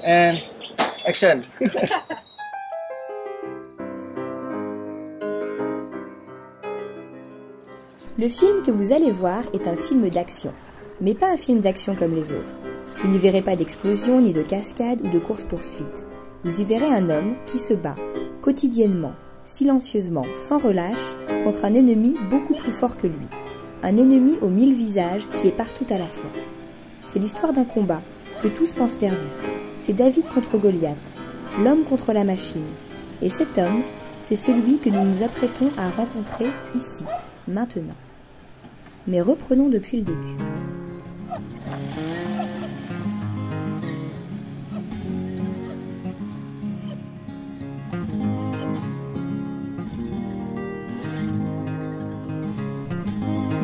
And action. Le film que vous allez voir est un film d'action, mais pas un film d'action comme les autres. Vous n'y verrez pas d'explosion, ni de cascade ou de course-poursuite. Vous y verrez un homme qui se bat, quotidiennement, silencieusement, sans relâche, contre un ennemi beaucoup plus fort que lui. Un ennemi aux 1000 visages qui est partout à la fois. C'est l'histoire d'un combat que tous pensent perdu. C'est David contre Goliath, l'homme contre la machine. Et cet homme, c'est celui que nous nous apprêtons à rencontrer ici, maintenant. Mais reprenons depuis le début.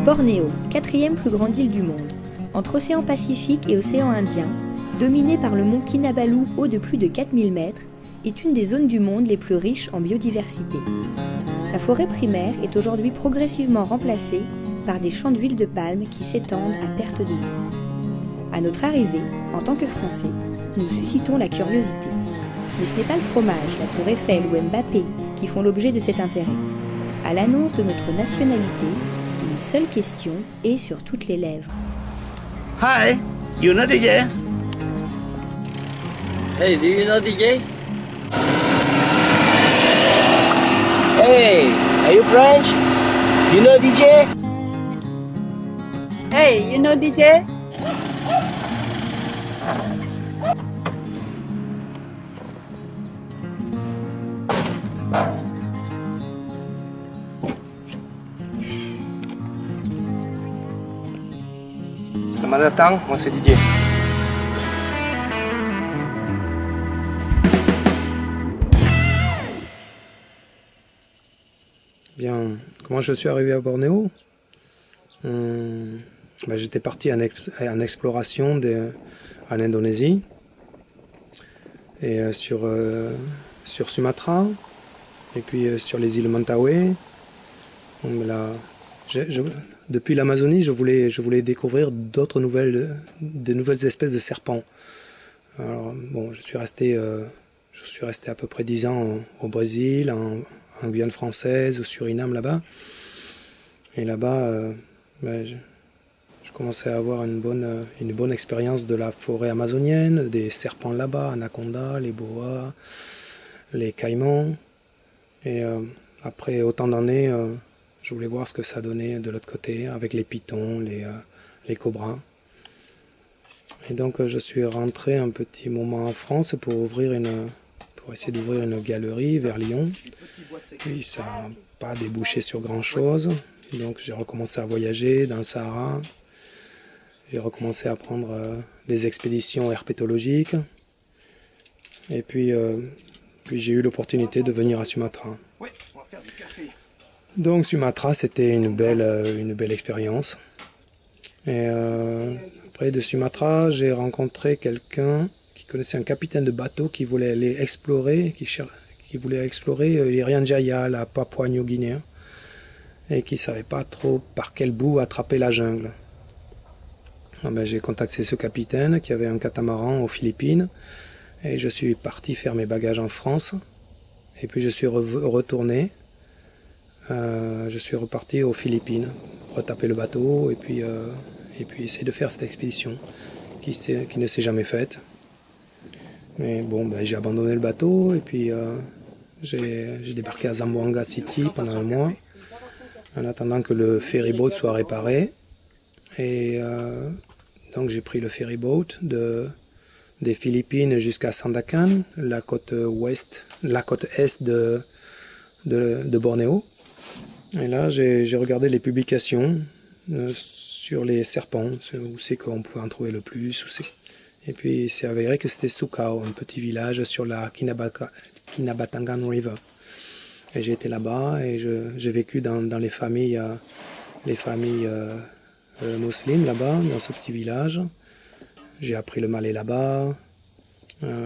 Bornéo, 4e plus grande île du monde, entre océan Pacifique et océan Indien, dominée par le mont Kinabalu haut de plus de 4000 mètres, est une des zones du monde les plus riches en biodiversité. Sa forêt primaire est aujourd'hui progressivement remplacée par des champs d'huile de palme qui s'étendent à perte de vue. À notre arrivée, en tant que Français, nous suscitons la curiosité. Mais ce n'est pas le fromage, la tour Eiffel ou Mbappé qui font l'objet de cet intérêt. À l'annonce de notre nationalité, une seule question est sur toutes les lèvres. Hi, you know DJ? Hey, do you know DJ? Hey, are you French? You know DJ? Hey, you know DJ? Selamat datang, moi c'est Didier. Bien, comment je suis arrivé à Bornéo? J'étais parti en exploration en Indonésie et sur Sumatra et puis sur les îles Mentawai. Depuis l'Amazonie, je voulais découvrir de nouvelles espèces de serpents. Alors, bon, je suis resté à peu près 10 ans au Brésil, en Guyane française, au Suriname là-bas. Et là-bas, je commençais à avoir une bonne expérience de la forêt amazonienne, des serpents là-bas, anacondas, les boas, les caïmans. Et après autant d'années, je voulais voir ce que ça donnait de l'autre côté, avec les pythons, les cobras. Et donc je suis rentré un petit moment en France pour essayer d'ouvrir une galerie vers Lyon. Puis ça n'a pas débouché sur grand-chose. Donc j'ai recommencé à voyager dans le Sahara. J'ai recommencé à prendre des expéditions herpétologiques. Et puis j'ai eu l'opportunité de venir à Sumatra. Donc Sumatra, c'était une belle expérience. Et après de Sumatra, j'ai rencontré quelqu'un qui connaissait un capitaine de bateau qui voulait aller explorer, qui voulait explorer l'Irian Jaya, la Papouasie-Nouvelle-Guinée, et qui ne savait pas trop par quel bout attraper la jungle. J'ai contacté ce capitaine qui avait un catamaran aux Philippines, et je suis parti faire mes bagages en France, et puis je suis retourné. Je suis reparti aux Philippines, retaper le bateau et puis essayer de faire cette expédition qui ne s'est jamais faite. Mais bon, j'ai abandonné le bateau et puis j'ai débarqué à Zamboanga City pendant un mois en attendant que le ferryboat soit réparé. Et donc j'ai pris le ferryboat des Philippines jusqu'à Sandakan, la côte est de Bornéo. Et là, j'ai regardé les publications sur les serpents, où c'est qu'on pouvait en trouver le plus. Et puis, c'est avéré que c'était Sukao, un petit village sur la Kinabatangan River. Et j'ai été là-bas et j'ai vécu dans les familles musulmanes là-bas, dans ce petit village. J'ai appris le malais là-bas.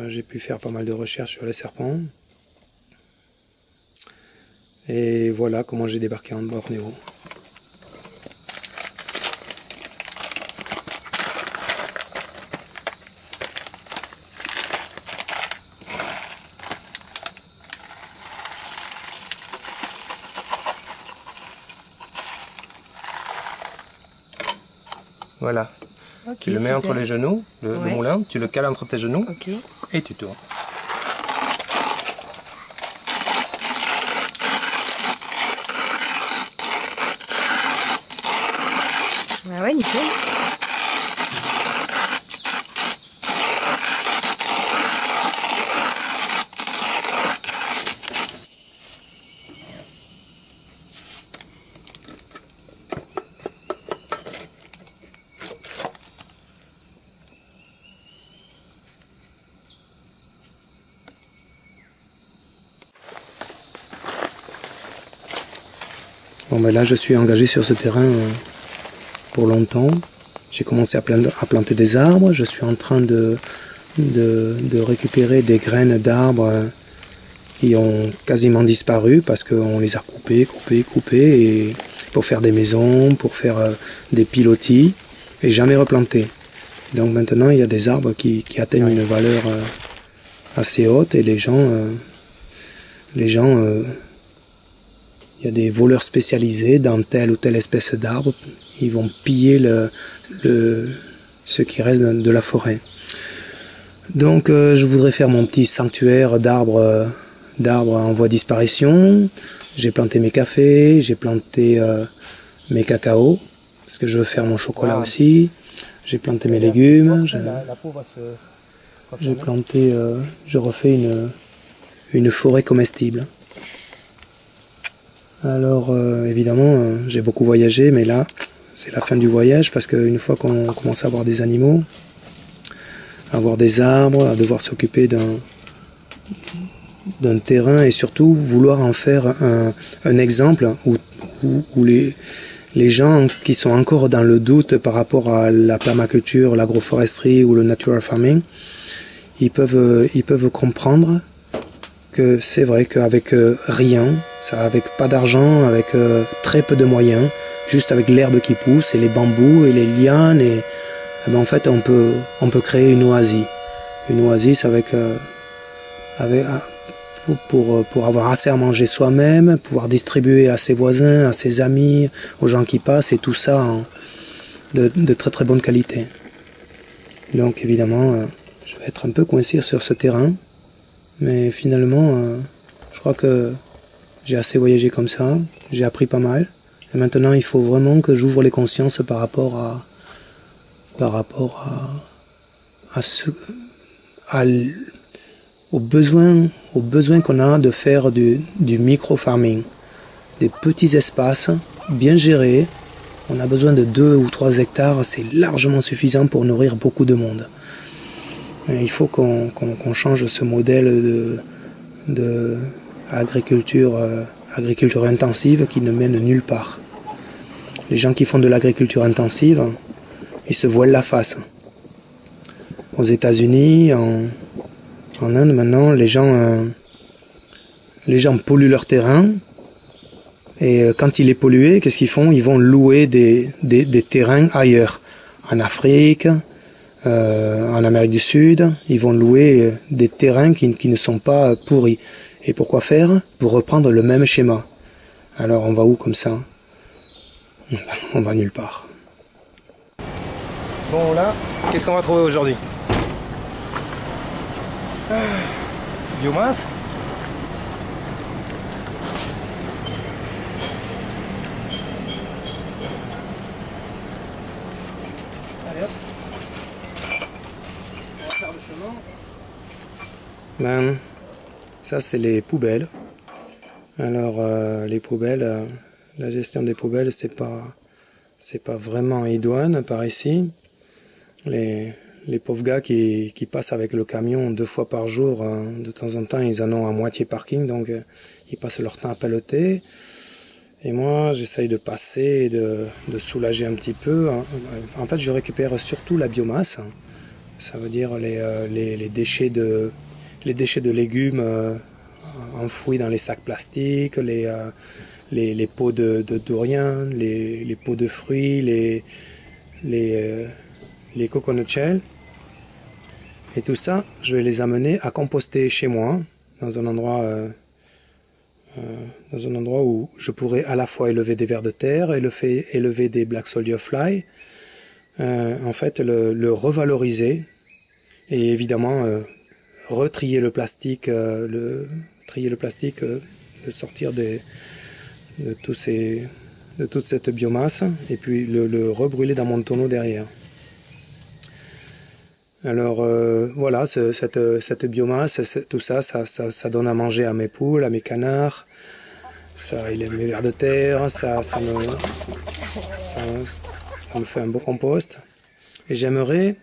J'ai pu faire pas mal de recherches sur les serpents. Et voilà comment j'ai débarqué en Bornéo. Voilà. Ok, Tu le mets entre les genoux, le moulin, tu le cales entre tes genoux et tu tournes. Ah ouais, nickel. Bon ben là je suis engagé sur ce terrain pour longtemps. J'ai commencé à planter des arbres, je suis en train de récupérer des graines d'arbres qui ont quasiment disparu parce qu'on les a coupées et pour faire des maisons, pour faire des pilotis et jamais replantés. Donc maintenant il y a des arbres qui atteignent une valeur assez haute et les gens il y a des voleurs spécialisés dans telle ou telle espèce d'arbre. Ils vont piller ce qui reste de la forêt. Donc je voudrais faire mon petit sanctuaire d'arbres en voie de disparition. J'ai planté mes cafés, j'ai planté mes cacaos, parce que je veux faire mon chocolat aussi. J'ai planté mes légumes. J'ai planté, je refais une forêt comestible. Alors évidemment j'ai beaucoup voyagé, mais là c'est la fin du voyage parce qu'une fois qu'on commence à avoir des animaux, à avoir des arbres, à devoir s'occuper d'un terrain et surtout vouloir en faire un exemple où les gens qui sont encore dans le doute par rapport à la permaculture, l'agroforesterie ou le natural farming, ils peuvent comprendre que c'est vrai qu'avec rien, avec pas d'argent, avec très peu de moyens, juste avec l'herbe qui pousse et les bambous et les lianes, et ben en fait on peut créer une oasis. Une oasis pour avoir assez à manger soi-même, pouvoir distribuer à ses voisins, à ses amis, aux gens qui passent, et tout ça de très très bonne qualité. Donc évidemment, je vais être un peu coincé sur ce terrain. Mais finalement, je crois que j'ai assez voyagé comme ça, j'ai appris pas mal. Et maintenant, il faut vraiment que j'ouvre les consciences par rapport aux besoins qu'on a de faire du micro-farming. Des petits espaces bien gérés. On a besoin de 2 ou 3 hectares, c'est largement suffisant pour nourrir beaucoup de monde. Il faut qu'on change ce modèle de agriculture intensive qui ne mène nulle part. Les gens qui font de l'agriculture intensive, ils se voilent la face. Aux États-Unis, en Inde maintenant, les gens polluent leur terrain. Et quand il est pollué, qu'est-ce qu'ils font? Ils vont louer des terrains ailleurs, en Afrique, en Amérique du Sud, ils vont louer des terrains qui ne sont pas pourris. Et pourquoi faire? Pour reprendre le même schéma. Alors on va où comme ça? On va nulle part. Bon là, qu'est-ce qu'on va trouver aujourd'hui? Biomasse. Allez hop. Ben, ça c'est les poubelles. Alors les poubelles, la gestion des poubelles c'est pas vraiment idoine par ici. Les pauvres gars qui passent avec le camion 2 fois par jour, de temps en temps ils en ont à moitié parking, donc ils passent leur temps à peloter. Et moi j'essaye de passer et de soulager un petit peu. En fait je récupère surtout la biomasse. Ça veut dire les déchets de légumes enfouis dans les sacs plastiques, les pots de durian, les pots de fruits, les coconut shells. Et tout ça, je vais les amener à composter chez moi, dans un endroit où je pourrais à la fois élever des vers de terre, élever des black soldier fly, en fait le revaloriser et évidemment retrier le plastique, le sortir de toute cette biomasse et puis le rebrûler dans mon tonneau derrière. Alors voilà, cette biomasse, tout ça donne à manger à mes poules, à mes canards, ça, il aime mes vers de terre, ça me fait un beau compost. Et j'aimerais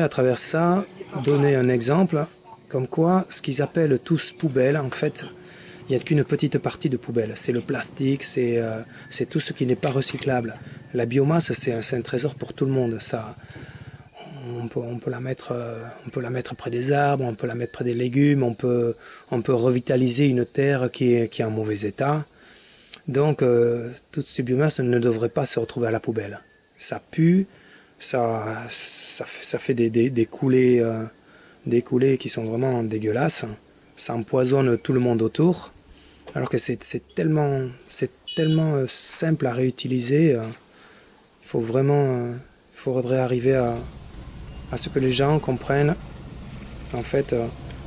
à travers ça donner un exemple comme quoi ce qu'ils appellent tous poubelle, en fait, il n'y a qu'une petite partie de poubelle. C'est le plastique, c'est tout ce qui n'est pas recyclable. La biomasse, c'est un trésor pour tout le monde. Ça, on peut la mettre près des arbres, on peut la mettre près des légumes, on peut revitaliser une terre qui est en mauvais état. Donc, toute cette biomasse ne devrait pas se retrouver à la poubelle. Ça pue, ça fait des coulées qui sont vraiment dégueulasses. Ça empoisonne tout le monde autour. Alors que c'est tellement simple à réutiliser. Faudrait arriver à ce que les gens comprennent. En fait,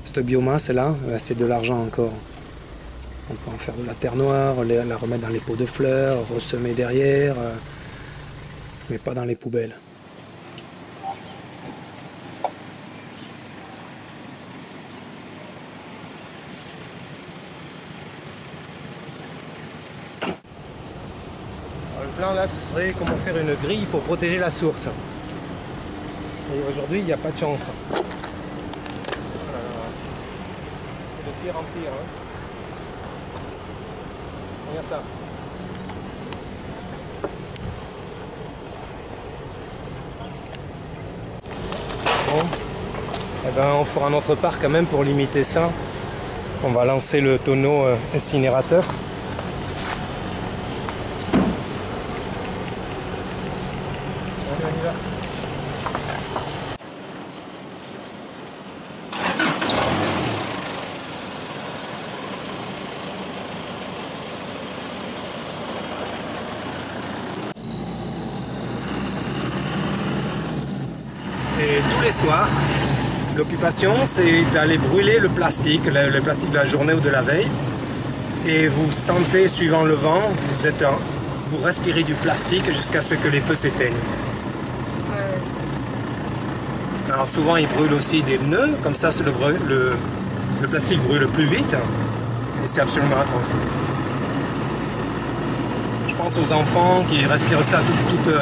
cette biomasse-là, c'est de l'argent encore. On peut en faire de la terre noire, la remettre dans les pots de fleurs, ressemer derrière, mais pas dans les poubelles. Le plan là, ce serait comment faire une grille pour protéger la source. Et aujourd'hui, il n'y a pas de chance. C'est de pire en pire. Hein. Regarde ça. Bon. Eh ben, on fera notre part quand même pour limiter ça. On va lancer le tonneau incinérateur. Et tous les soirs, l'occupation, c'est d'aller brûler le plastique de la journée ou de la veille. Et vous sentez, suivant le vent, vous respirez du plastique jusqu'à ce que les feux s'éteignent. Alors souvent, ils brûlent aussi des pneus, comme ça, le plastique brûle plus vite. Et c'est absolument atroce. Je pense aux enfants qui respirent ça toutes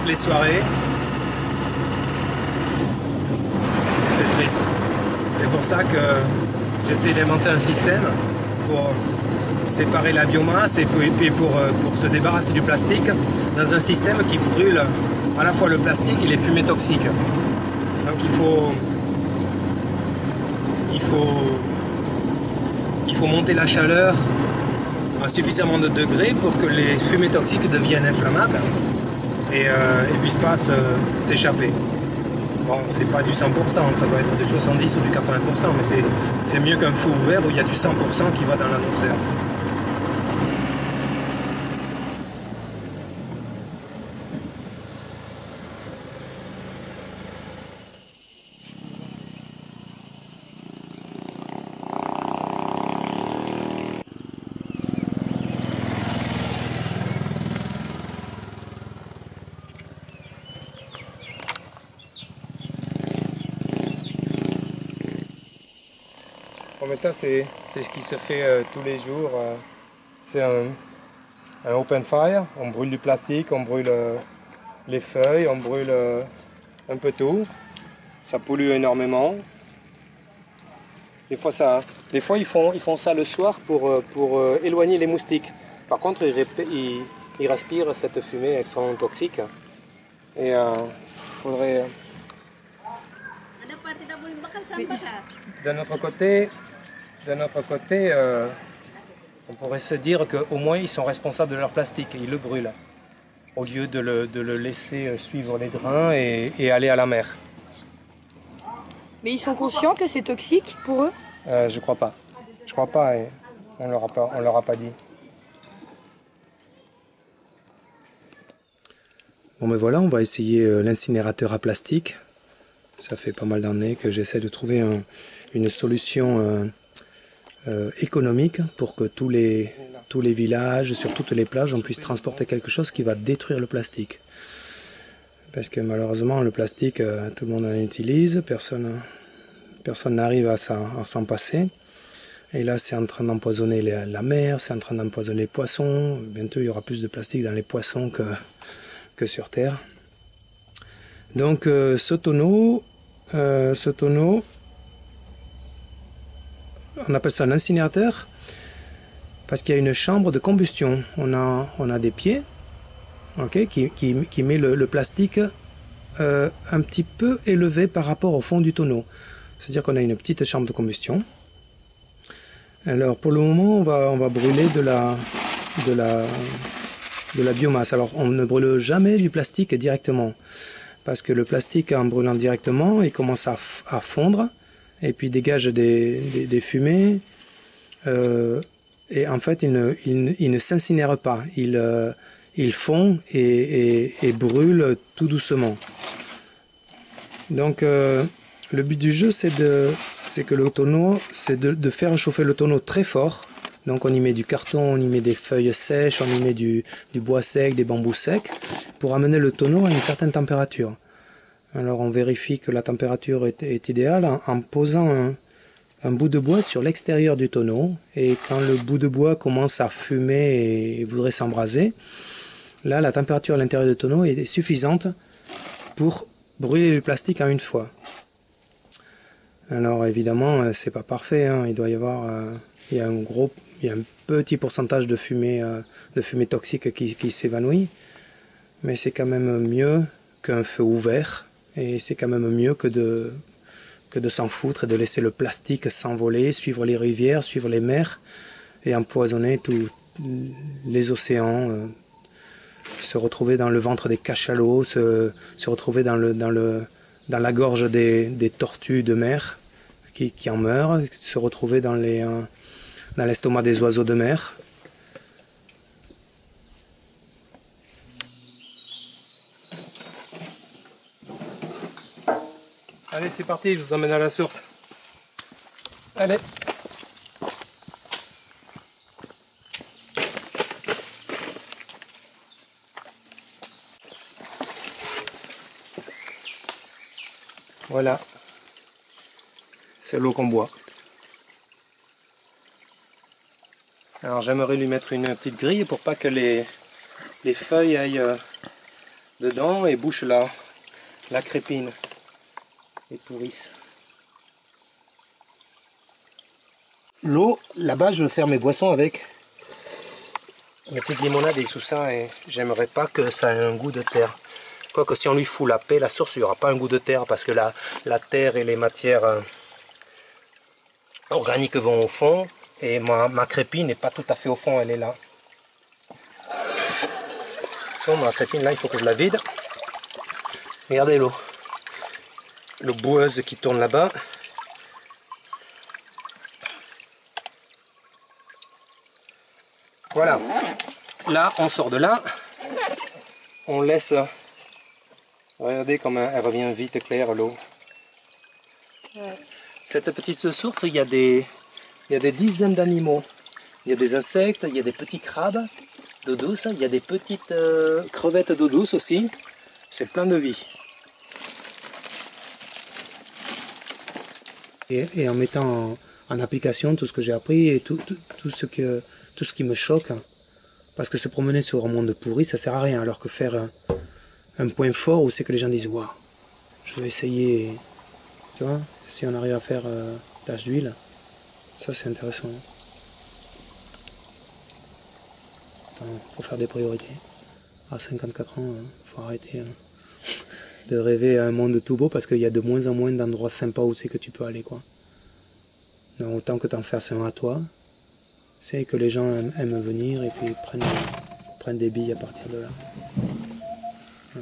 les soirées. C'est triste. C'est pour ça que j'essaie d'inventer un système pour séparer la biomasse et puis pour se débarrasser du plastique dans un système qui brûle à la fois le plastique et les fumées toxiques. Donc il faut monter la chaleur à suffisamment de degrés pour que les fumées toxiques deviennent inflammables et puissent pas s'échapper. Bon, c'est pas du 100%, ça doit être du 70 ou du 80%, mais c'est mieux qu'un feu ouvert où il y a du 100% qui va dans l'atmosphère. Bon, mais ça c'est ce qui se fait tous les jours. C'est un open fire, on brûle du plastique, on brûle les feuilles, on brûle un peu tout. Ça pollue énormément. Des fois ils font ça le soir pour éloigner les moustiques. Par contre, ils respirent cette fumée extrêmement toxique. Et faudrait... D'un autre côté, on pourrait se dire qu'au moins ils sont responsables de leur plastique et ils le brûlent, au lieu de le laisser suivre les drains et aller à la mer. Mais ils sont conscients que c'est toxique pour eux? Je crois pas. Je crois pas et on leur a pas dit. Bon ben voilà, on va essayer l'incinérateur à plastique. Ça fait pas mal d'années que j'essaie de trouver une solution économique pour que tous les villages, sur toutes les plages, on puisse transporter quelque chose qui va détruire le plastique. Parce que malheureusement, le plastique, tout le monde en utilise, personne n'arrive à s'en passer. Et là, c'est en train d'empoisonner la mer, c'est en train d'empoisonner les poissons. Bientôt, il y aura plus de plastique dans les poissons que sur Terre. Donc, ce tonneau, on appelle ça un incinérateur parce qu'il y a une chambre de combustion. On a des pieds, okay, qui met le plastique un petit peu élevé par rapport au fond du tonneau. C'est-à-dire qu'on a une petite chambre de combustion. Alors pour le moment, on va brûler de la biomasse. Alors on ne brûle jamais du plastique directement, parce que le plastique, en brûlant directement, il commence à fondre et puis dégage des fumées. Et en fait, il ne s'incinère pas. Il fond et brûle tout doucement. Donc le but du jeu, c'est que le tonneau, c'est de faire chauffer le tonneau très fort. Donc on y met du carton, on y met des feuilles sèches, on y met du bois sec, des bambous secs, pour amener le tonneau à une certaine température. Alors on vérifie que la température est idéale en posant un bout de bois sur l'extérieur du tonneau. Et quand le bout de bois commence à fumer et voudrait s'embraser, là la température à l'intérieur du tonneau est suffisante pour brûler le plastique en une fois. Alors évidemment, c'est pas parfait, hein. Il doit y avoir, il y a un petit pourcentage de fumée toxique qui s'évanouit, mais c'est quand même mieux qu'un feu ouvert, et c'est quand même mieux que de s'en foutre et de laisser le plastique s'envoler, suivre les rivières, suivre les mers et empoisonner tous les océans, se retrouver dans le ventre des cachalots, se retrouver dans la gorge des tortues de mer qui en meurent, se retrouver dans l'estomac des oiseaux de mer. Allez, c'est parti, je vous emmène à la source. Allez. Voilà. C'est l'eau qu'on boit. Alors j'aimerais lui mettre une petite grille pour pas que les feuilles aillent dedans et bouchent la crépine et pourrissent. L'eau, là-bas je vais faire mes boissons avec une petite limonade et tout ça, et j'aimerais pas que ça ait un goût de terre. Quoique si on lui fout la paix, la source, il n'y aura pas un goût de terre, parce que la terre et les matières organiques vont au fond, et ma crépine n'est pas tout à fait au fond, elle est là. So, ma crépine là, il faut que je la vide. Regardez l'eau boueuse qui tourne là-bas. Voilà, là on sort de là, on laisse, regardez comme elle revient vite claire l'eau. Ouais. Cette petite source, il y a des dizaines d'animaux. Il y a des insectes, il y a des petits crabes d'eau douce, il y a des petites crevettes d'eau douce aussi. C'est plein de vie. Et en mettant en application tout ce que j'ai appris et tout ce qui me choque, parce que se promener sur un monde pourri, ça sert à rien, alors que faire un point fort où c'est que les gens disent waouh, je vais essayer, tu vois, si on arrive à faire tache d'huile, ça c'est intéressant. Faut faire des priorités. À 54 ans, faut arrêter de rêver à un monde tout beau, parce qu'il y a de moins en moins d'endroits sympas où c'est que tu peux aller, quoi. Donc, autant que t'en fasses un à toi, c'est que les gens aiment venir et puis prennent des billes à partir de là. Ouais.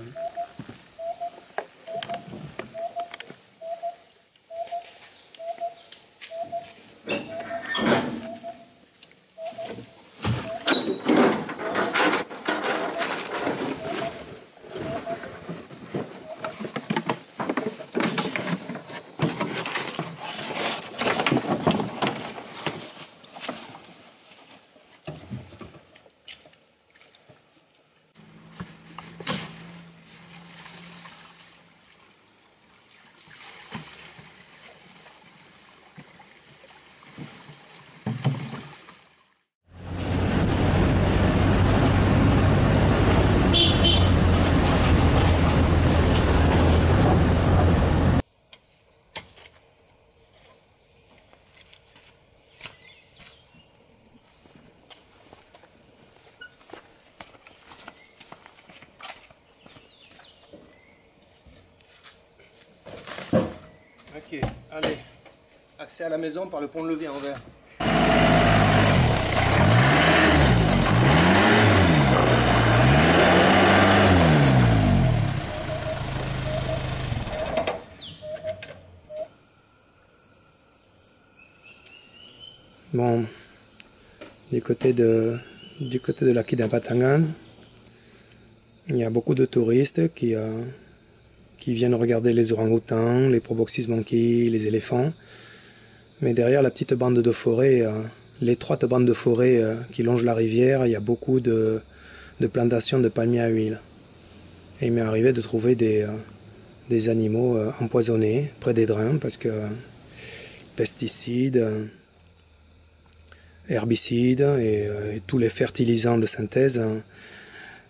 Ok, allez. Accès à la maison par le pont-levis en verre. Bon, du côté de la Kidapatan, il y a beaucoup de touristes qui viennent regarder les orang-outans, les proboscis monkeys, les éléphants. Mais derrière la petite bande de forêt, l'étroite bande de forêt qui longe la rivière, il y a beaucoup de plantations de palmiers à huile. Et il m'est arrivé de trouver des animaux empoisonnés près des drains parce que pesticides, herbicides et tous les fertilisants de synthèse,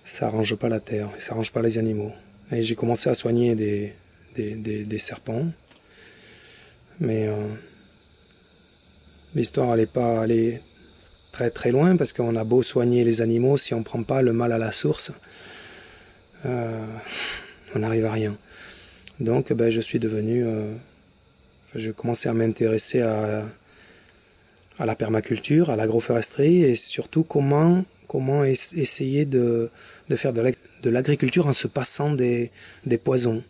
ça n'arrange pas la terre, ça n'arrange pas les animaux. Et j'ai commencé à soigner des serpents, mais l'histoire n'allait pas aller très très loin parce qu'on a beau soigner les animaux, si on ne prend pas le mal à la source, on n'arrive à rien. Donc je suis devenu, j'ai commencé à m'intéresser à la permaculture, à l'agroforesterie et surtout comment essayer de faire de l'agriculture en se passant des poisons.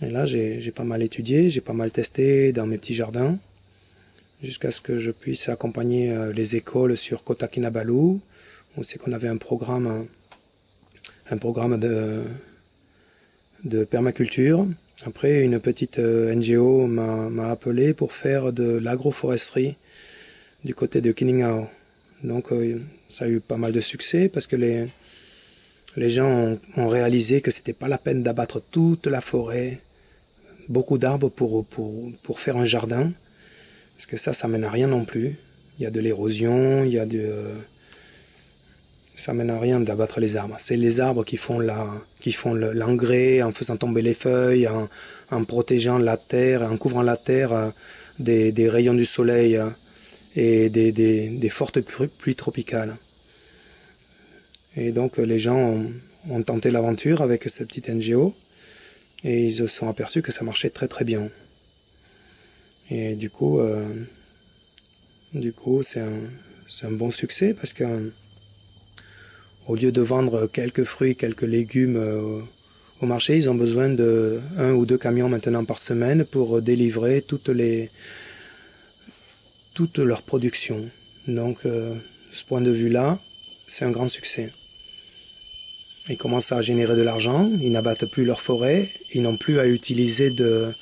Et là j'ai pas mal étudié, j'ai pas mal testé dans mes petits jardins jusqu'à ce que je puisse accompagner les écoles sur Kota Kinabalu où c'est qu'on avait un programme de permaculture. Après une petite NGO m'a appelé pour faire de l'agroforesterie du côté de Kiningao. Donc ça a eu pas mal de succès parce que les gens ont réalisé que c'était pas la peine d'abattre toute la forêt, beaucoup d'arbres pour faire un jardin, parce que ça mène à rien non plus. Il y a de l'érosion, ça mène à rien d'abattre les arbres. C'est les arbres qui font l'engrais en faisant tomber les feuilles, en protégeant la terre, en couvrant la terre des rayons du soleil et des fortes pluies tropicales. Et donc les gens ont tenté l'aventure avec cette petite NGO et ils se sont aperçus que ça marchait très très bien. Et du coup c'est un bon succès parce que au lieu de vendre quelques fruits, quelques légumes au marché, ils ont besoin de 1 ou 2 camions maintenant par semaine pour délivrer toute leur production. Donc, de ce point de vue-là, c'est un grand succès. Ils commencent à générer de l'argent, ils n'abattent plus leur forêt, ils n'ont plus à utiliser de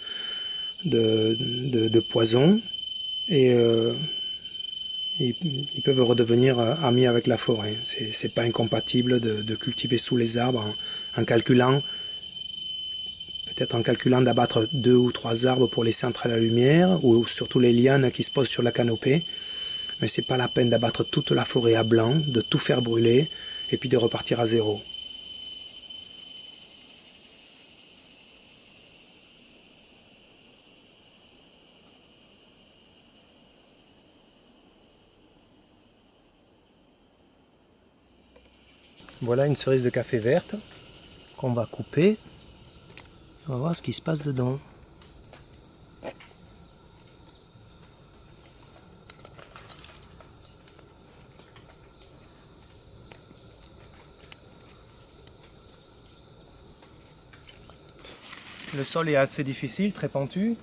poison et ils peuvent redevenir amis avec la forêt. C'est pas incompatible de cultiver sous les arbres en calculant d'abattre 2 ou 3 arbres pour laisser entrer la lumière, ou surtout les lianes qui se posent sur la canopée. Mais c'est pas la peine d'abattre toute la forêt à blanc, de tout faire brûler, et puis de repartir à zéro. Voilà une cerise de café verte qu'on va couper. On va voir ce qui se passe dedans. Le sol est assez difficile, très pentu.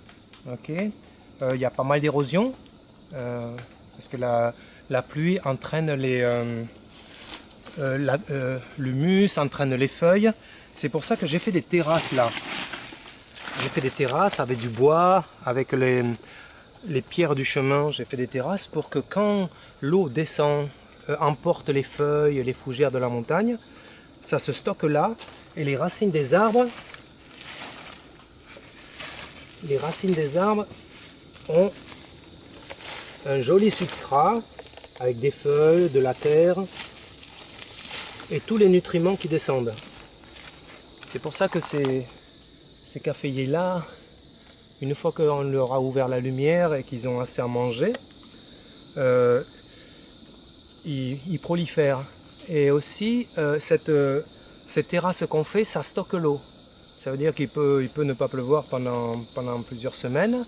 Ok. Il y a pas mal d'érosion parce que la pluie entraîne l'humus, entraîne les feuilles. C'est pour ça que j'ai fait des terrasses là. J'ai fait des terrasses avec du bois, avec les pierres du chemin. J'ai fait des terrasses pour que quand l'eau descend, emporte les feuilles, les fougères de la montagne, ça se stocke là et les racines des arbres ont un joli substrat avec des feuilles, de la terre et tous les nutriments qui descendent. C'est pour ça que ces caféiers-là, une fois qu'on leur a ouvert la lumière et qu'ils ont assez à manger, ils prolifèrent. Et aussi, cette terrasse qu'on fait, ça stocke l'eau. Ça veut dire qu'il peut ne pas pleuvoir pendant plusieurs semaines.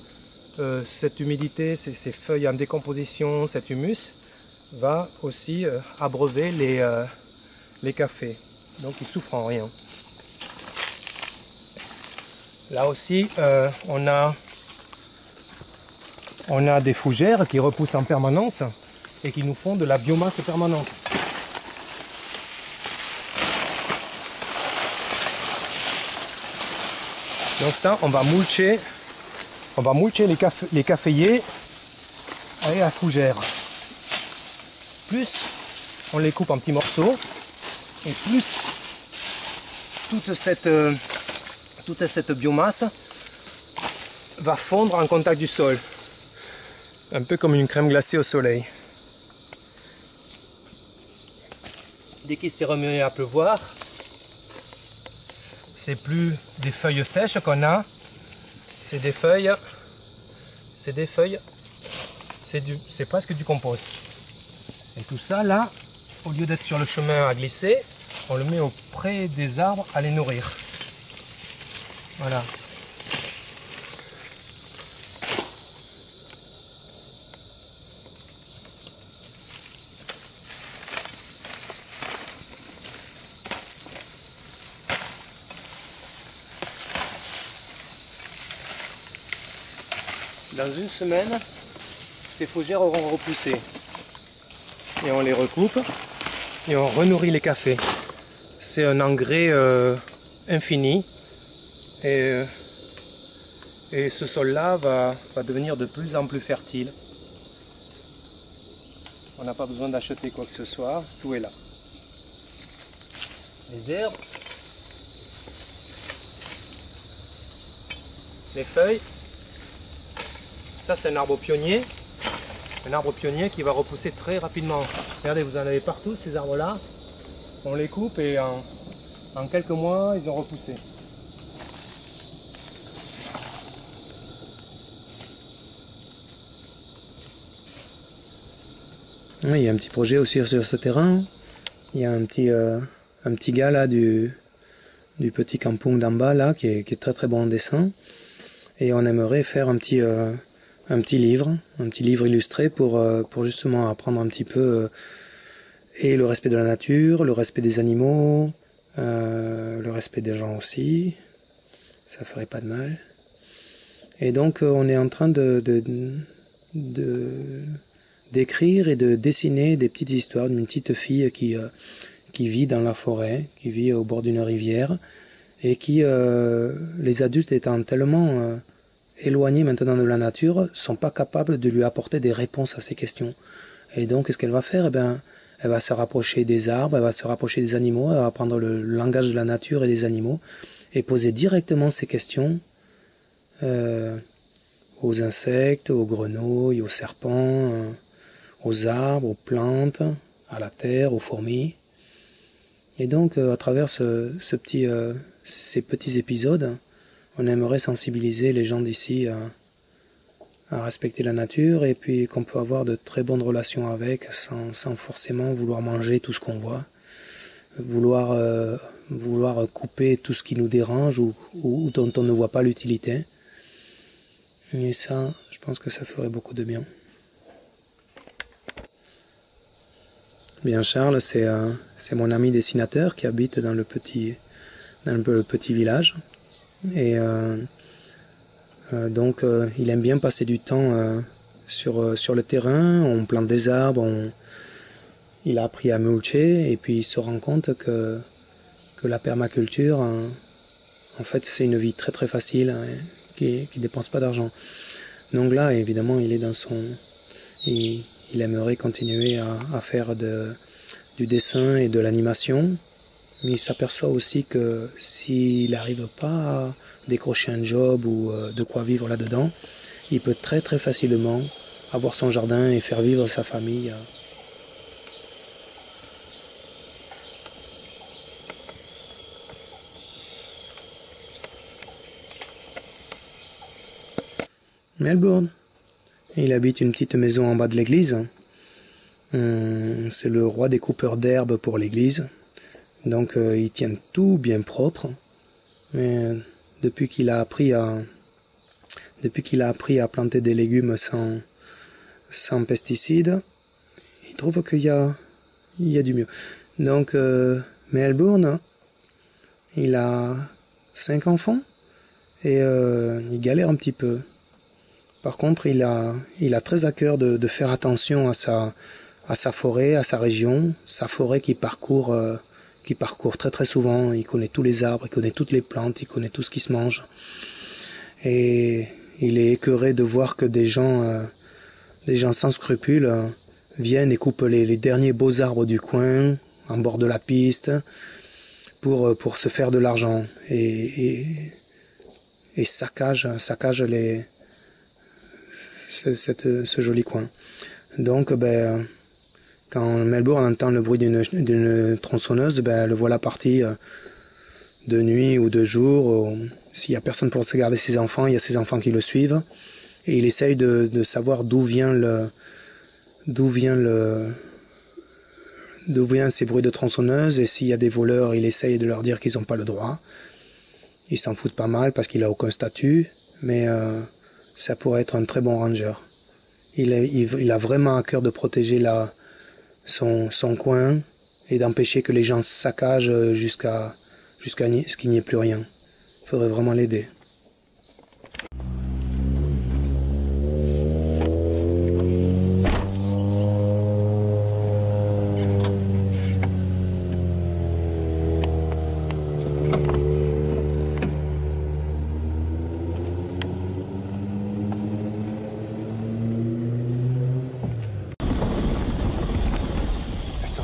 Cette humidité, ces feuilles en décomposition, cet humus, va aussi abreuver les cafés. Donc ils ne souffrent en rien. Là aussi, on a des fougères qui repoussent en permanence et qui nous font de la biomasse permanente. Donc ça, on va mulcher les caféiers avec la fougère. Plus on les coupe en petits morceaux, et plus toute cette biomasse va fondre en contact du sol. Un peu comme une crème glacée au soleil. Dès qu'il s'est remis à pleuvoir, c'est plus des feuilles sèches qu'on a, c'est presque du compost. Et tout ça là, au lieu d'être sur le chemin à glisser, on le met auprès des arbres à les nourrir. Voilà. Dans une semaine, ces fougères auront repoussé. Et on les recoupe et on renourrit les cafés. C'est un engrais infini et ce sol-là va devenir de plus en plus fertile. On n'a pas besoin d'acheter quoi que ce soit, tout est là. Les herbes, les feuilles. Ça, c'est un arbre pionnier. Un arbre pionnier qui va repousser très rapidement. Regardez, vous en avez partout, ces arbres-là. On les coupe et en quelques mois, ils ont repoussé. Oui, il y a un petit projet aussi sur ce terrain. Il y a un petit gars là du petit kampung d'en bas là qui est très très bon en dessin. Et on aimerait faire un petit livre illustré pour justement apprendre un petit peu et le respect de la nature, le respect des animaux, le respect des gens aussi, ça ferait pas de mal. Et donc on est en train d'écrire et de dessiner des petites histoires d'une petite fille qui vit dans la forêt, qui vit au bord d'une rivière et qui, les adultes étant tellement éloignés maintenant de la nature, sont pas capables de lui apporter des réponses à ces questions. Et donc, qu'est-ce qu'elle va faire? Eh bien, elle va se rapprocher des arbres, elle va se rapprocher des animaux, elle va prendre le langage de la nature et des animaux et poser directement ces questions aux insectes, aux grenouilles, aux serpents, aux arbres, aux plantes, à la terre, aux fourmis. Et donc, à travers ces petits épisodes, on aimerait sensibiliser les gens d'ici à respecter la nature et puis qu'on peut avoir de très bonnes relations avec sans forcément vouloir manger tout ce qu'on voit, vouloir couper tout ce qui nous dérange ou dont on ne voit pas l'utilité. Et ça, je pense que ça ferait beaucoup de bien. Bien, Charles, c'est mon ami dessinateur qui habite dans le petit village. Et donc il aime bien passer du temps sur le terrain, on plante des arbres, il a appris à mulcher et puis il se rend compte que la permaculture, en fait c'est une vie très très facile qui dépense pas d'argent. Donc là évidemment il est il aimerait continuer à faire du dessin et de l'animation. Mais il s'aperçoit aussi que s'il n'arrive pas à décrocher un job ou de quoi vivre là-dedans, il peut très très facilement avoir son jardin et faire vivre sa famille. Melbourne. Il habite une petite maison en bas de l'église. C'est le roi des coupeurs d'herbe pour l'église. Donc ils tiennent tout bien propre. Mais depuis qu'il a appris à planter des légumes sans pesticides, il trouve qu'il y a du mieux. Donc Melbourne, il a 5 enfants et il galère un petit peu. Par contre, il a très à cœur de faire attention à sa forêt, à sa région, sa forêt qui parcourt très très souvent. Il connaît tous les arbres, il connaît toutes les plantes, il connaît tout ce qui se mange. Et il est écœuré de voir que des gens sans scrupules viennent et coupent les derniers beaux arbres du coin, en bord de la piste, pour se faire de l'argent. Et saccage ce joli coin. Donc, quand Melbourne entend le bruit d'une tronçonneuse, le voilà parti de nuit ou de jour. S'il n'y a personne pour se garder ses enfants, il y a ses enfants qui le suivent. Et il essaye de savoir d'où viennent ces bruits de tronçonneuse. Et s'il y a des voleurs, il essaye de leur dire qu'ils n'ont pas le droit. Il s'en fout pas mal parce qu'il n'a aucun statut. Mais ça pourrait être un très bon ranger. Il a vraiment à cœur de protéger son coin et d'empêcher que les gens saccagent jusqu'à ce qu'il n'y ait plus rien. Il faudrait vraiment l'aider.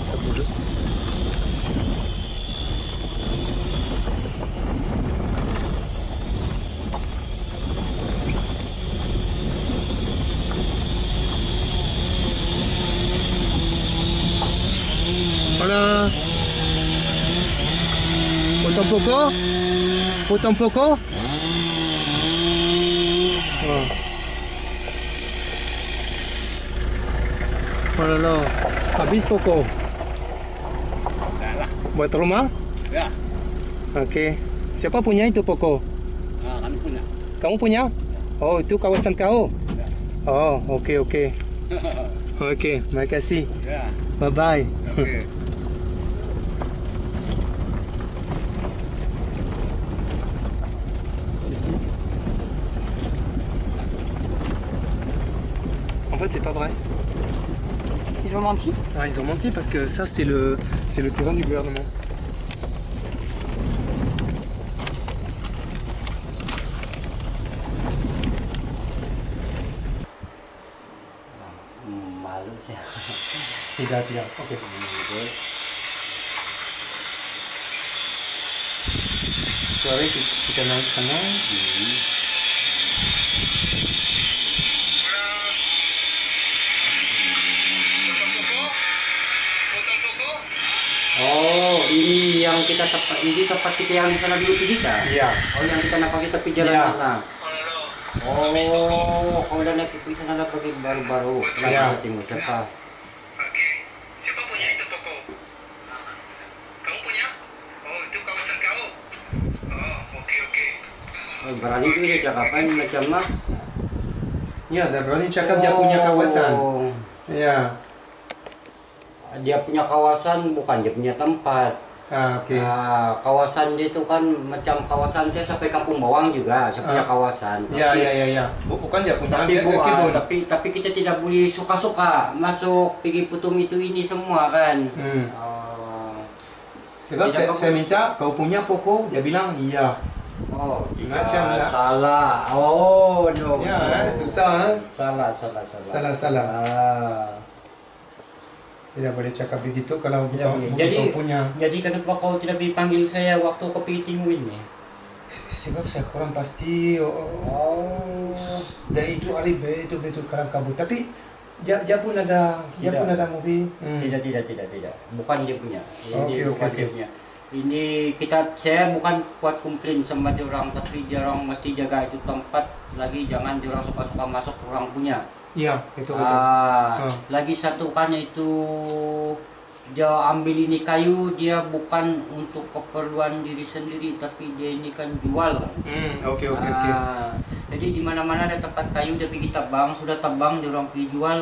Ça bouge. Hola. ¿Foto un poco? ¿Foto un poco? Oh. Hola, no. Habis poco? Buat rumah? Ya. Oke. Siapa punya itu poko? Kami punya. Kamu punya? Oh, itu kawasan kau? Ya. Oh, oke. Oke, makasih. Ya. Bye-bye. Oke. En fait, c'est pas vrai. Ils ont menti? Ah, ils ont menti parce que ça, c'est le terrain du gouvernement. Malu sih. Tidak. Oke. Mari kita naik sana. Oh, ini yang kita tempat kita yang di sana dulu kita. Iya. Oh, yang kita naik tepi jalan Iya. sana. Oh, kau udah naik ke sana ada pagi baru-baru. Iya. Timur siapa? Siapa punya itu toko? Kamu punya? Oh, itu kawasan kau. Oh, oke. Oh, berani juga dia cakap apa ini macam mah? Iya, dia berani cakap dia punya kawasan. Iya. Dia punya kawasan, bukan dia punya tempat. Ah, oke. Nah, kawasan dia itu kan macam kawasan saya sampai Kampung Bawang juga, saya punya kawasan. Iya. Bukan dia punya kebun. Tapi kita tidak boleh suka-suka masuk pergi putum itu ini semua kan. Sebab saya minta kau punya pokok, dia bilang iya. Oh, Macam lah. salah. Oh, no. Ya, susah. Salah. Salah. Tidak boleh cakap begitu kalau bukan kau punya. Jadi kenapa kau tidak dipanggil saya waktu kopi timu ini? Sebab saya kurang pasti. Dan itu hari betul kalang kabut. Tapi dia pun ada movie. Tidak. Bukan dia punya. Oke. Dia punya. Ini saya bukan buat komplain sama dia orang, tapi dia orang mesti jaga itu tempat. Lagi jangan dia orang suka-suka masuk orang punya. Iya, itu betul. Lagi satu kan itu dia ambil ini kayu, dia bukan untuk keperluan diri sendiri, tapi dia ini kan jual. Oke. Jadi di mana-mana ada tempat kayu dia pergi tebang, sudah tebang dia orang pergi jual.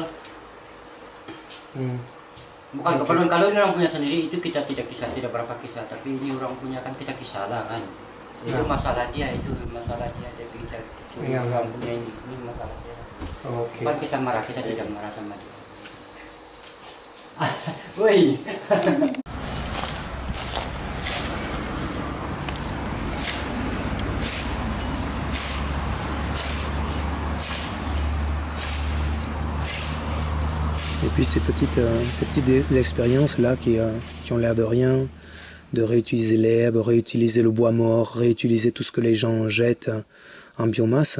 Bukan keperluan, kalau ini orang punya sendiri itu kita tidak kisah, tidak berapa kisah, tapi ini orang punya kan kita kisah lah kan. Itu masalah dia, dia pikir orang punya ini masalah dia. Oke. Bukan kita marah, kita tidak marah sama dia. Woi. Et puis ces petites expériences-là qui ont l'air de rien, de réutiliser l'herbe, réutiliser le bois mort, réutiliser tout ce que les gens jettent en biomasse,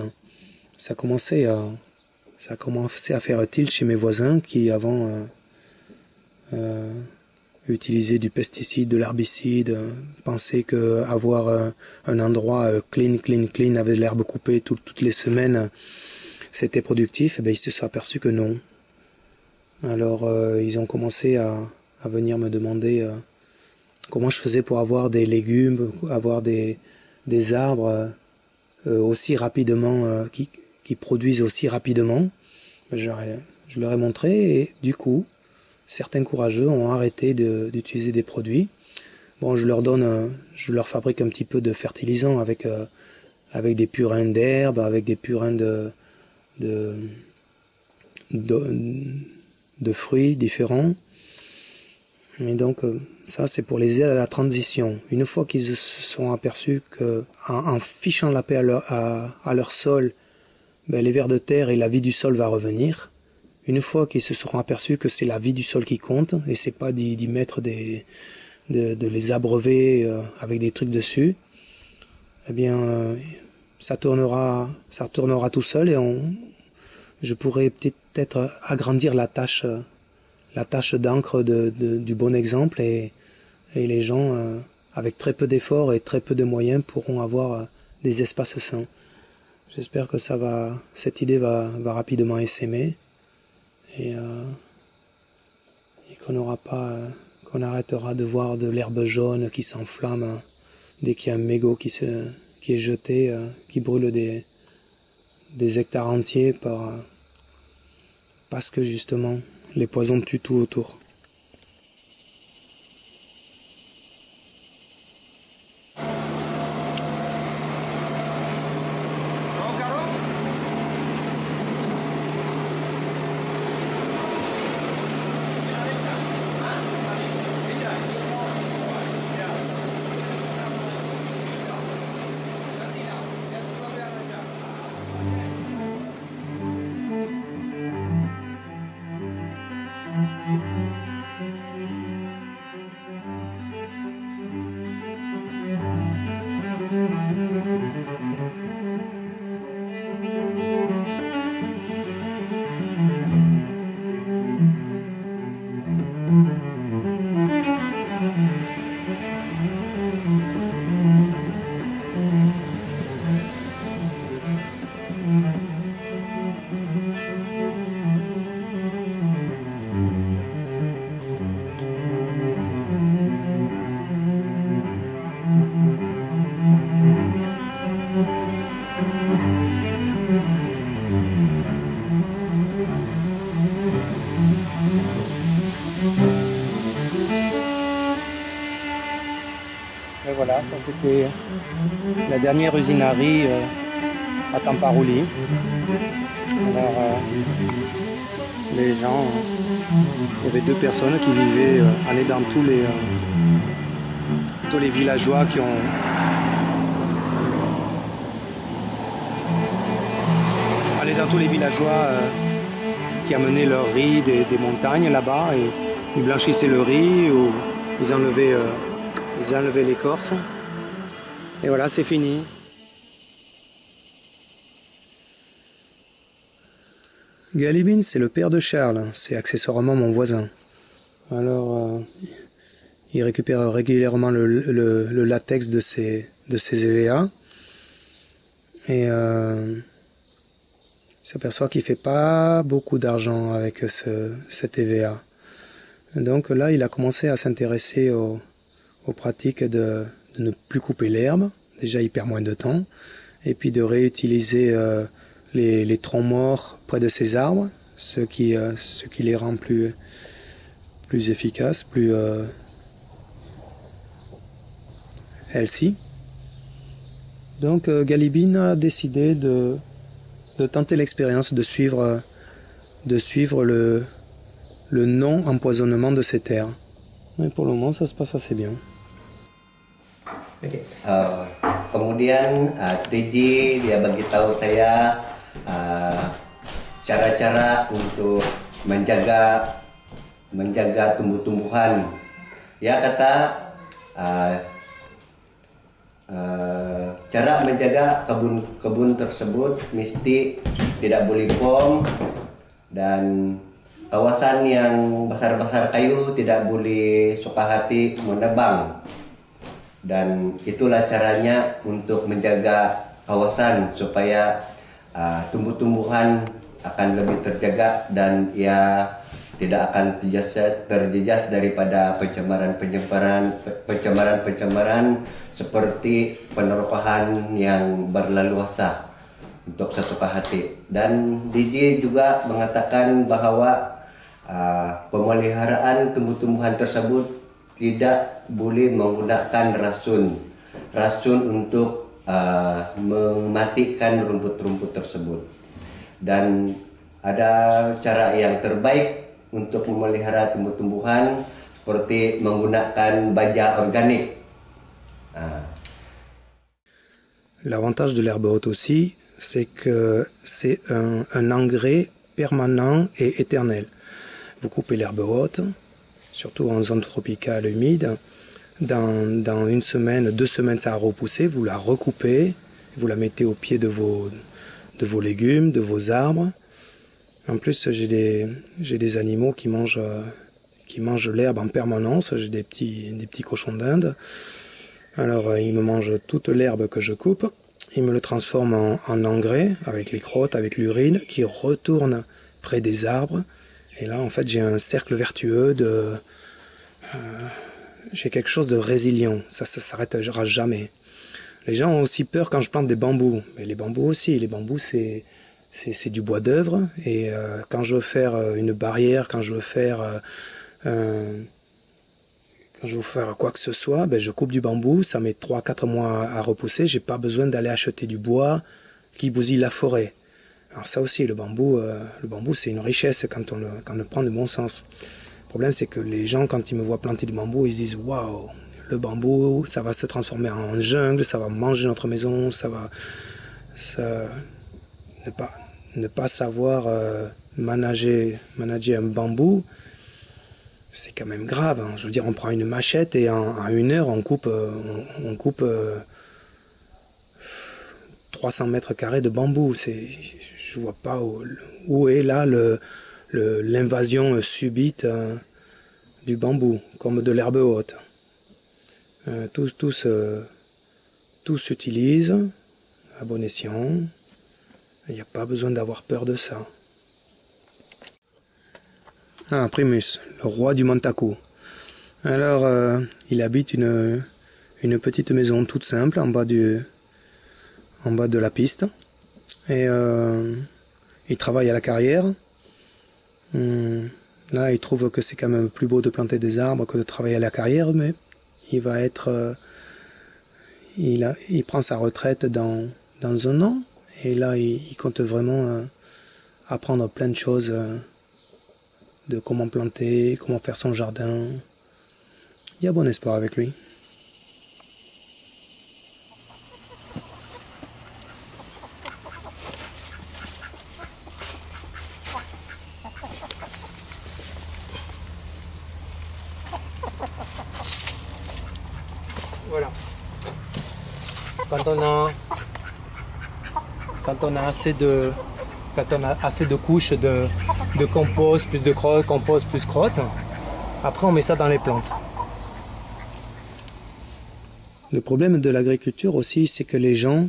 ça a commencé à faire tilt chez mes voisins qui avant utilisaient du pesticide, de l'herbicide, pensaient qu'avoir un endroit clean avec l'herbe coupée toutes les semaines, c'était productif. Et bien, ils se sont aperçus que non. Alors ils ont commencé à venir me demander comment je faisais pour avoir des légumes, avoir des arbres aussi rapidement, qui produisent aussi rapidement. Je leur ai montré et du coup, certains courageux ont arrêté d'utiliser des produits. Bon, je leur fabrique un petit peu de fertilisant avec des purins d'herbe, avec des purins de fruits différents. Et donc ça c'est pour les aider à la transition. Une fois qu'ils se sont aperçus qu'en fichant la paix à leur sol, ben, les vers de terre et la vie du sol va revenir. Une fois qu'ils se seront aperçus que c'est la vie du sol qui compte et c'est pas d'y mettre de les abreuver avec des trucs dessus, eh bien ça tournera tout seul et je pourrais peut-être agrandir la tâche d'encre du bon exemple et les gens avec très peu d'efforts et très peu de moyens pourront avoir des espaces sains. J'espère que cette idée va rapidement essaimer et qu'on arrêtera de voir de l'herbe jaune qui s'enflamme dès qu'il y a un mégot qui est jeté, qui brûle des hectares entiers parce que justement les poisons tuent tout autour. Et voilà, ça c'était la dernière usinerie à Tamparouli. Alors, les gens, il y avait 2 personnes qui vivaient, allaient dans tous les villageois qui ont qui amenaient leur riz des montagnes là-bas et ils blanchissaient le riz ou ils enlevaient l'écorce. Et voilà, c'est fini. Galibin, c'est le père de Charles, c'est accessoirement mon voisin. Alors, il récupère régulièrement le latex de ces EVA et il s'aperçoit qu'il ne fait pas beaucoup d'argent avec cet EVA. Donc là, il a commencé à s'intéresser aux pratiques de ne plus couper l'herbe. Déjà, il perd moins de temps. Et puis de réutiliser les troncs morts près de ces arbres, ce qui les rend plus efficaces, plus healthy. Donc Galibin a décidé de tenter l'expérience de suivre le non-empoisonnement de ces terres. Et pour le moment, ça se passe assez bien. Okay. Kemudian TJ dia bagi tahu saya cara-cara untuk menjaga tumbuh-tumbuhan. Ya kata cara menjaga kebun tersebut mesti tidak boleh bom dan kawasan yang besar-besar kayu tidak boleh suka hati menebang. Dan itulah caranya untuk menjaga kawasan supaya tumbuh-tumbuhan akan lebih terjaga dan ia tidak akan terjejas daripada pencemaran seperti penerokohan yang berleluasa untuk sesuka hati. Dan DJ juga mengatakan bahwa pemeliharaan tumbuh-tumbuhan tersebut tidak boleh menggunakan racun untuk mematikan rumput-rumput tersebut. Dan ada cara yang terbaik untuk memelihara tumbuh-tumbuhan seperti menggunakan baja organik. L'avantage de l'herbe haute aussi, c'est que c'est un engrais permanent et éternel. Vous coupez l'herbe haute, surtout en zone tropicale humide, dans 1 semaine, 2 semaines ça a repoussé, vous la recoupez, vous la mettez au pied de vos légumes, de vos arbres. En plus j'ai des animaux qui mangent l'herbe en permanence, j'ai des petits cochons d'Inde. Alors ils me mangent toute l'herbe que je coupe, ils me le transforment en engrais avec les crottes, avec l'urine qui retourne près des arbres. Et là, en fait, j'ai un cercle vertueux j'ai quelque chose de résilient. Ça s'arrêtera jamais. Les gens ont aussi peur quand je plante des bambous. Mais les bambous aussi. Les bambous, c'est du bois d'œuvre. Et quand je veux faire une barrière, quand je veux faire quoi que ce soit, ben, je coupe du bambou. Ça met 3-4 mois à repousser. J'ai pas besoin d'aller acheter du bois qui bousille la forêt. Alors ça aussi, le bambou c'est une richesse quand on le prend de bon sens. Le problème c'est que les gens, quand ils me voient planter du bambou, ils se disent « Waouh, le bambou, ça va se transformer en jungle, ça va manger notre maison, ne pas savoir manager un bambou, c'est quand même grave. Hein. Je veux dire, on prend une machette et en 1 heure, on coupe 300 mètres carrés de bambou. Je vois pas où est là l'invasion subite du bambou, comme de l'herbe haute. Tout s'utilise à bon escient. Il n'y a pas besoin d'avoir peur de ça. Ah, Primus, le roi du Montaku. Alors, il habite une petite maison toute simple en bas de la piste. Et il travaille à la carrière. Là, il trouve que c'est quand même plus beau de planter des arbres que de travailler à la carrière, mais il va être... il prend sa retraite dans 1 an, et là, il compte vraiment apprendre plein de choses de comment planter, comment faire son jardin. Il y a bon espoir avec lui. Voilà. Quand on a assez de couches de compost, plus de crottes, compost plus crottes, après on met ça dans les plantes. Le problème de l'agriculture aussi, c'est que les gens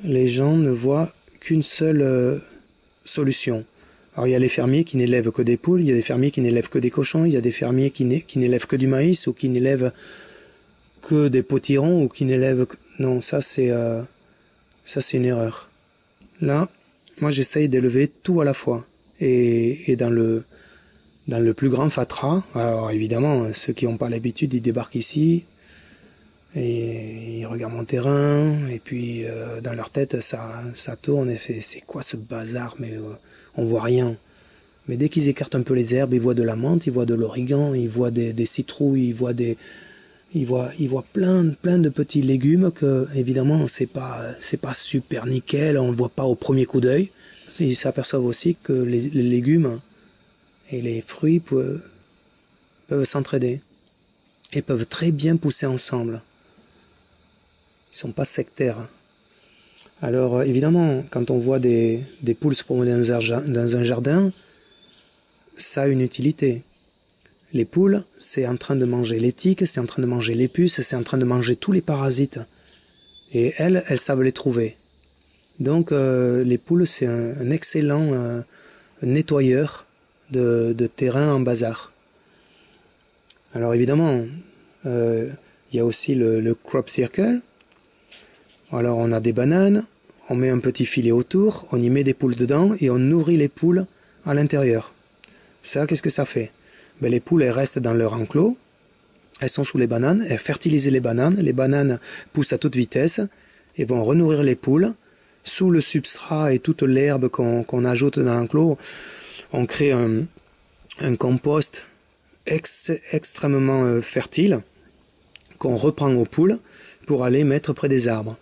ne voient qu'une seule solution. Alors il y a les fermiers qui n'élèvent que des poules, il y a des fermiers qui n'élèvent que des cochons, il y a des fermiers qui n'élèvent que du maïs ou qui n'élèvent que des potirons ou qui n'élèvent que... Non, ça c'est une erreur. Là, moi j'essaye d'élever tout à la fois. Et dans le plus grand fatras, alors évidemment, ceux qui n'ont pas l'habitude, ils débarquent ici, et ils regardent mon terrain, et puis dans leur tête, ça tourne, et fait, c'est quoi ce bazar, mais on voit rien. Mais dès qu'ils écartent un peu les herbes, ils voient de la menthe, ils voient de l'origan, ils voient des citrouilles, ils voient plein de petits légumes que, évidemment, c'est pas super nickel, on ne voit pas au premier coup d'œil. Ils s'aperçoivent aussi que les légumes et les fruits peuvent s'entraider et peuvent très bien pousser ensemble. Ils ne sont pas sectaires. Alors évidemment, quand on voit des poules se promener dans un jardin, ça a une utilité. Les poules, c'est en train de manger les tiques, c'est en train de manger les puces, c'est en train de manger tous les parasites. Et elles savent les trouver. Donc les poules, c'est un excellent nettoyeur de terrain en bazar. Alors évidemment, il y a aussi le crop circle. Alors on a des bananes, on met un petit filet autour, on y met des poules dedans et on nourrit les poules à l'intérieur. Ça, qu'est-ce que ça fait? Ben, les poules, elles restent dans leur enclos, elles sont sous les bananes, elles fertilisent les bananes poussent à toute vitesse et vont renourrir les poules. Sous le substrat et toute l'herbe qu'on ajoute dans l'enclos, on crée un compost extrêmement fertile qu'on reprend aux poules pour aller mettre près des arbres.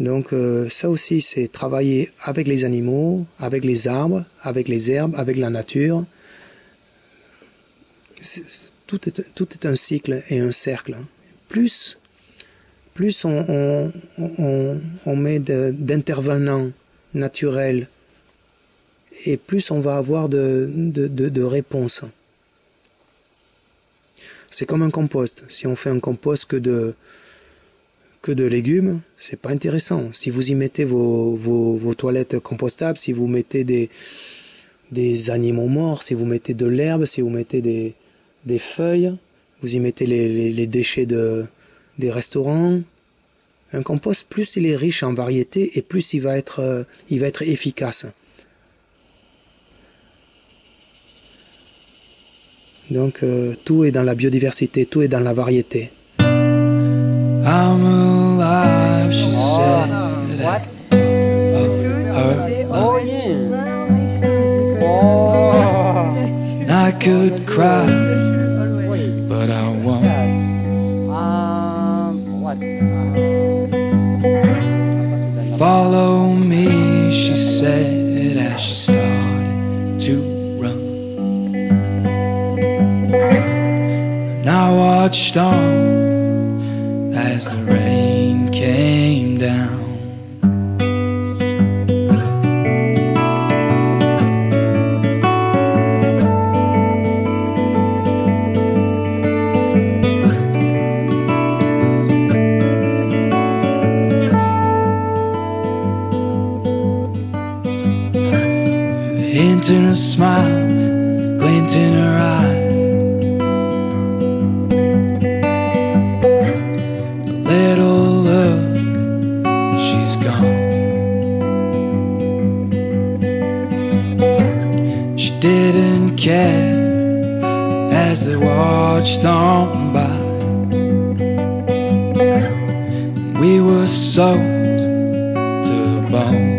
Donc ça aussi, c'est travailler avec les animaux, avec les arbres, avec les herbes, avec la nature. Tout est un cycle et un cercle. Plus on met d'intervenants naturels et plus on va avoir de réponses. C'est comme un compost. Si on fait un compost que de légumes, c'est pas intéressant. Si vous y mettez vos toilettes compostables, si vous mettez des animaux morts, si vous mettez de l'herbe, si vous mettez des feuilles, vous y mettez les déchets des restaurants. Un compost, plus il est riche en variétés et plus il va être efficace. Donc tout est dans la biodiversité, tout est dans la variété. I'm alive, she said. What? Oh yeah. Oh. I could cry, but I won't. What? Follow me, she said as she started to run. And I watched on as the rain came down. Hint in her smile, glint in her eye, a little look, and she's gone. She didn't care as they watched on by. We were soaked to the bone.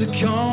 to come